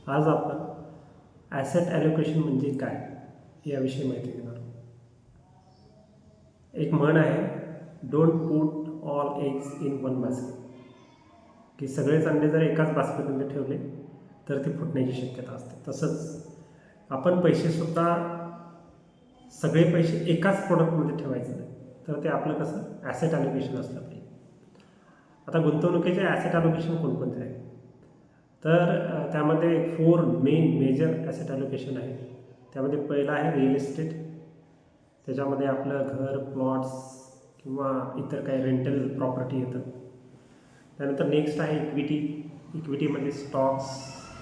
आज आपण asset allocation म्हणजे काय याविषयी माहिती घेणार आहोत. एक म्हण आहे, don't put all eggs in one basket, की सगळेच अंडे जर एकाच बास्केटमध्ये ठेवले तर ते फुटण्याची शक्यता असते. तसंच आपण पैसेसुद्धा सगळे पैसे एकाच प्रोडक्टमध्ये ठेवायचे नाही, तर ते आपलं कसं ॲसेट ॲलोकेशन असलं पाहिजे. आता गुंतवणुकीचे ॲसेट ॲलोकेशन कोणकोणते आहे, तर त्यामध्ये 4 मेजर ॲसेट ॲलोकेशन आहे. त्यामध्ये पहिलं आहे रिअल इस्टेट. त्याच्यामध्ये आपलं घर, प्लॉट्स किंवा इतर काही रेंटल प्रॉपर्टी येतं. त्यानंतर नेक्स्ट आहे इक्विटी. इक्विटीमध्ये स्टॉक्स,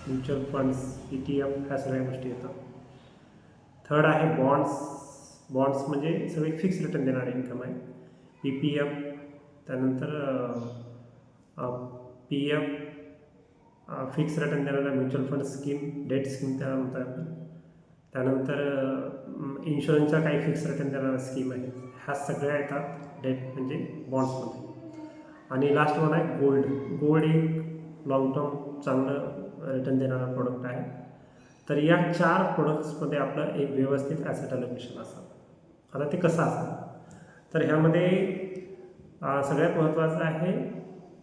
म्युच्युअल फंड्स, ETF ह्या सगळ्या गोष्टी येतात. थर्ड आहे बॉन्ड्स. बॉन्ड्स म्हणजे सगळे फिक्स रिटर्न देणारे इन्कम आहे. PPF, त्यानंतर PF, फिक्स रिटर्न देणाऱ्या mutual fund scheme, debt scheme त्याला म्हणतो आपण. त्यानंतर इन्शुरन्सच्या काही फिक्स रिटर्न देणाऱ्या स्कीम आहेत. ह्या सगळ्या येतात डेट म्हणजे बॉन्ड्समध्ये. आणि लास्ट वन आहे गोल्ड. गोल्ड एक लॉंग टर्म चांगलं रिटर्न देणारा प्रोडक्ट आहे. तर या 4 प्रोडक्ट्समध्ये आपलं एक व्यवस्थित ॲसेट ॲलोकेशन असावं. आता ते कसं असावं, तर ह्यामध्ये सगळ्यात महत्त्वाचं आहे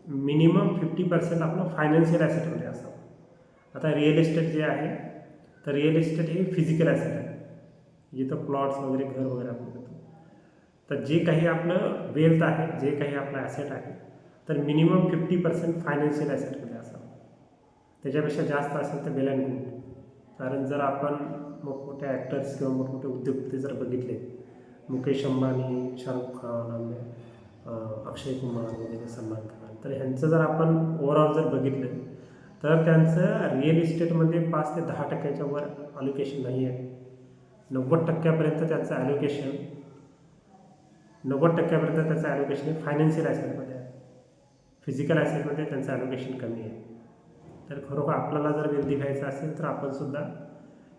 मिनिमम 50% आपलं फायनान्शियल ॲसेटमध्ये असावं. आता रिअल इस्टेट जे आहे, तर रिअल इस्टेट हे फिजिकल ॲसेट आहे, जिथं प्लॉट्स वगैरे, घर वगैरे आपण घेतो. तर जे काही आपलं वेल्थ आहे, जे काही आपलं ॲसेट आहे, तर मिनिमम 50% फायनान्शियल ॲसेटमध्ये असावं. त्याच्यापेक्षा जास्त असेल तर वेल अँड गुड. कारण जर आपण मोठमोठे ॲक्टर्स किंवा मोठमोठे उद्योगपती जर बघितले, मुकेश अंबानी, शाहरुख खान, अक्षय कुमार वगैरे, सलमान खान, तर ह्यांचं जर आपण ओव्हरऑल जर बघितलं तर त्यांचं रिअल इस्टेटमध्ये 5 ते 10% वर ॲलोकेशन नाही आहे. 90% त्यांचं ॲलोकेशन 90% त्याचं ॲलोकेशन हे फायनान्शियल ॲसेटमध्ये आहे. फिजिकल ॲसेटमध्ये त्यांचं ॲलोकेशन कमी आहे. तर खरोखर आपल्याला जर वेल्दी घ्यायचं असेल तर आपणसुद्धा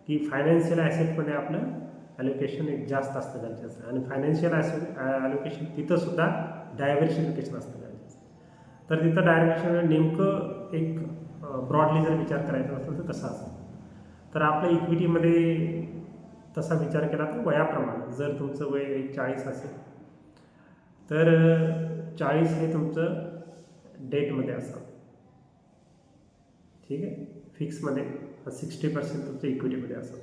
की फायनान्शियल ॲसेटमध्ये आपलं ॲलोकेशन एक जास्त असतं गरजेचं. आणि फायनान्शियल ॲलोकेशन तिथंसुद्धा डायव्हर्सिफिकेशन असतं गरजेचं. तर तिथं डायव्हर्सिफिकेशन नेमकं एक ब्रॉडली जर विचार करायचा असेल तर कसं असेल, तर आपल्या इक्विटीमध्ये तसा विचार केला तर वयाप्रमाणे जर तुमचं वय 40 असेल तर 40 हे तुमचं डेटमध्ये असावं. ठीक आहे, फिक्समध्ये. 60% तुमचं इक्विटीमध्ये असावं.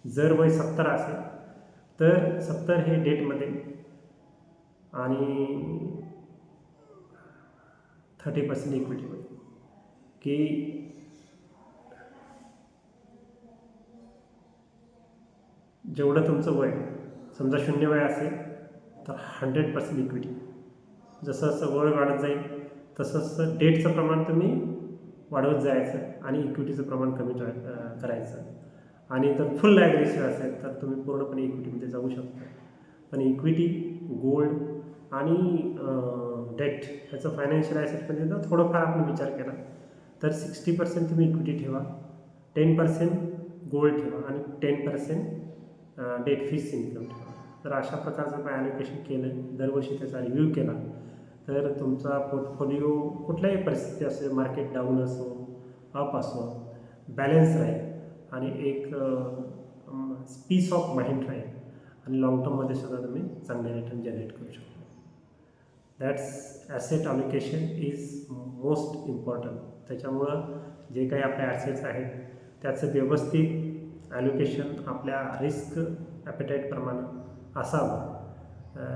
जर वय 70 असेल तर 70 हे डेटमध्ये आणि 30% इक्विटीमध्ये. की जेवढं तुमचं वय, समजा 0 वय असेल तर 100% इक्विटी. जसं जसं वय वाढत जाईल तसं डेटचं प्रमाण तुम्ही वाढवत जायचं आणि इक्विटीचं प्रमाण कमी करायचं. आणि जर फुल ॲग्रेसिव्ह असेल तर तुम्ही पूर्णपणे इक्विटीमध्ये जाऊ शकता. पण इक्विटी, गोल्ड आणि डेट ह्याचं फायनान्शियल ॲसेटमध्ये जर थोडंफार आपण विचार केला तर 60% तुम्ही इक्विटी ठेवा, 10% गोल्ड ठेवा आणि 10% डेट फिक्स इन्कम ठेवा. तर अशा प्रकारचं आपण ॲलोकेशन केलं, दरवर्षी त्याचा रिव्ह्यू केला, तर तुमचा पोर्टफोलिओ कुठल्याही परिस्थिती असेल, मार्केट डाऊन असो, अप असो, बॅलन्स राहील आणि एक पीस ऑफ माइंड राहील. आणि लाँग टर्ममध्ये सुद्धा तुम्ही चांगले रिटर्न जनरेट करू शकता. That's asset allocation is most important. त्याच्यामुळं जे काही आपले ॲसेट्स आहेत त्याचं व्यवस्थित ॲलोकेशन आपल्या रिस्क ॲपेटाईटप्रमाणे असावं.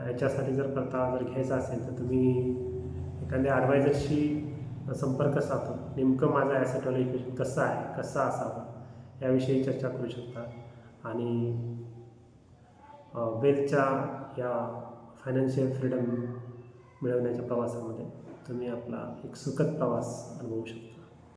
याच्यासाठी जर जर घ्यायचा असेल तर तुम्ही एखाद्या ॲडवायझरशी संपर्क साधून नेमकं माझं ॲसेट ॲलोकेशन कसं आहे, कसं असावं याविषयी चर्चा करू शकता. आणि वेल्थच्या या फायनान्शियल फ्रीडम मिळवण्याच्या प्रवासामध्ये तुम्ही आपला एक सुखद प्रवास अनुभवू शकता.